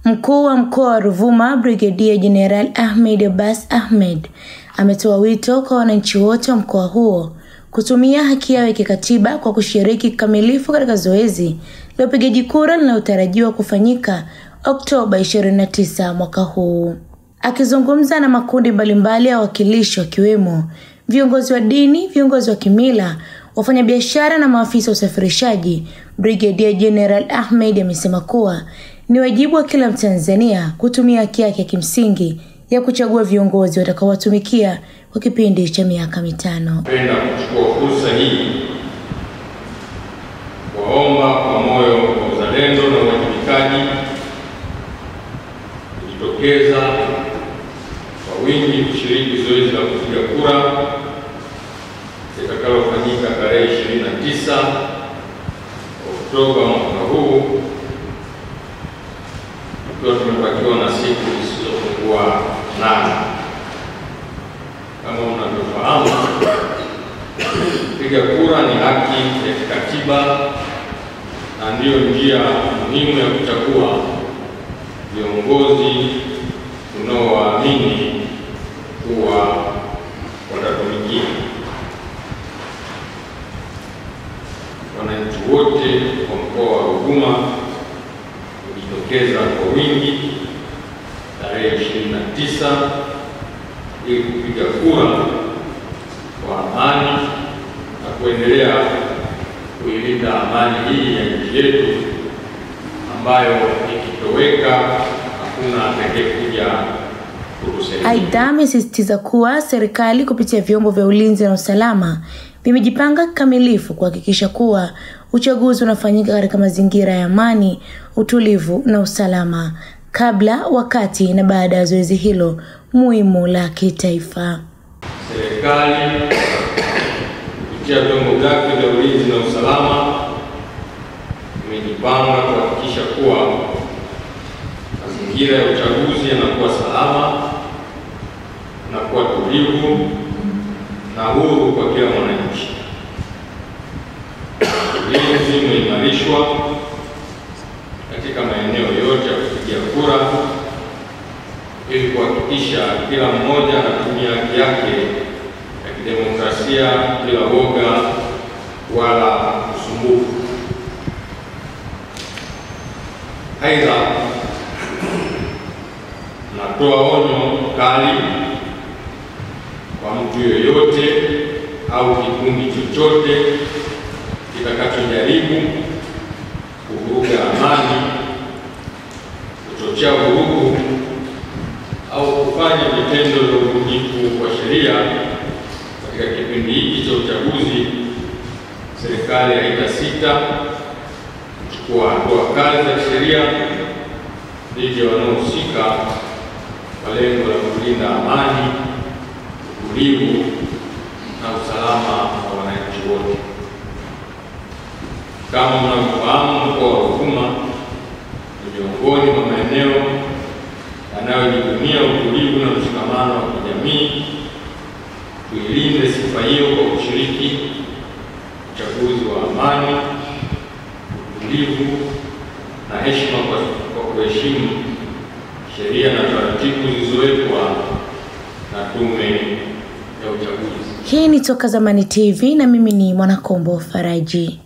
Mkuu wa mkoa wa Ruvuma Brigadier General Ahmed Abbas Ahmed ametoa wito kwa wananchi wote wa mkoa huo kutumia haki yao ya kikatiba kwa kushiriki kikamilifu katika zoezi la upigaji kura linalotarajiwa kufanyika Oktoba 29 mwaka huu. Akizungumza na makundi mbalimbali ya wawakilishi wakiwemo viongozi wa dini, viongozi wa kimila, wafanyabiashara na maafisa usafirishaji, Brigadier General Ahmed amesema kuwa ni wajibu wa kila Mtanzania kutumia haki yake ya kimsingi ya kuchagua viongozi watakaowatumikia kwa kipindi cha miaka 5. Napenda kuchukua fursa hii kuomba kwa moyo wa uzalendo na uwajibikaji kujitokeza kwa wingi kushiriki zoezi la kupiga kura litakalofanyika tarehe 29 Oktoba mwaka huu, tukiwa tumebakiwa na siku zisizopungua 8. Kama mnavyofahamu, kupiga kura ni haki ya kikatiba na ndiyo njia muhimu ya kuchagua viongozi tunaowaamini kuwa watatumikia wananchi wote wa mkoa wa Ruvuma kujitokeza kwa wingi tarehe 29 ili kupiga kura kwa amani na kuendelea kuilinda amani hii ya nchi yetu ambayo ikitoweka hakuna atakayekuja kutusaidia. Aidha, amesisitiza kuwa serikali kupitia vyombo vya ulinzi na usalama vimejipanga kikamilifu kuhakikisha kuwa uchaguzi unafanyika katika mazingira ya amani, utulivu na usalama kabla, wakati na baada ya zoezi hilo muhimu la kitaifa. Serikali kupitia vyombo vyake vya ulinzi na usalama imejipanga kuhakikisha kuwa mazingira ya uchaguzi yanakuwa salama na kuwa tulivu na huru kwa kila mwananchi. Ulinzi umeimarishwa katika maeneo yote ya kupigia kura ili kuhakikisha kila mmoja anatumia haki yake ya kidemokrasia bila woga wala usumbufu. Aidha, natoa onyo kali kwa mtu yoyote au kikundi chochote kitakachojaribu kuvuruga amani, kuchochea vurugu au kufanya vitendo vya uvunjifu wa sheria katika kipindi hiki cha uchaguzi. Serikali haitasita kuchukua hatua kali za kisheria dhidi ya wanaohusika kwa lengo la kulinda amani, utulivu na usalama wa wananchi wote. Kama mnavyofahamu, mkoa wa Ruvuma ni miongoni mwa maeneo yanayojivunia utulivu na mshikamano wa kijamii. Tuilinde sifa hiyo kwa kushiriki uchaguzi wa amani, utulivu na heshima kwa kuheshimu sheria na taratibu zilizowekwa na Tume ya Uchaguzi. Hii ni Toka Zamani TV na mimi ni Mwanakombo Faraji.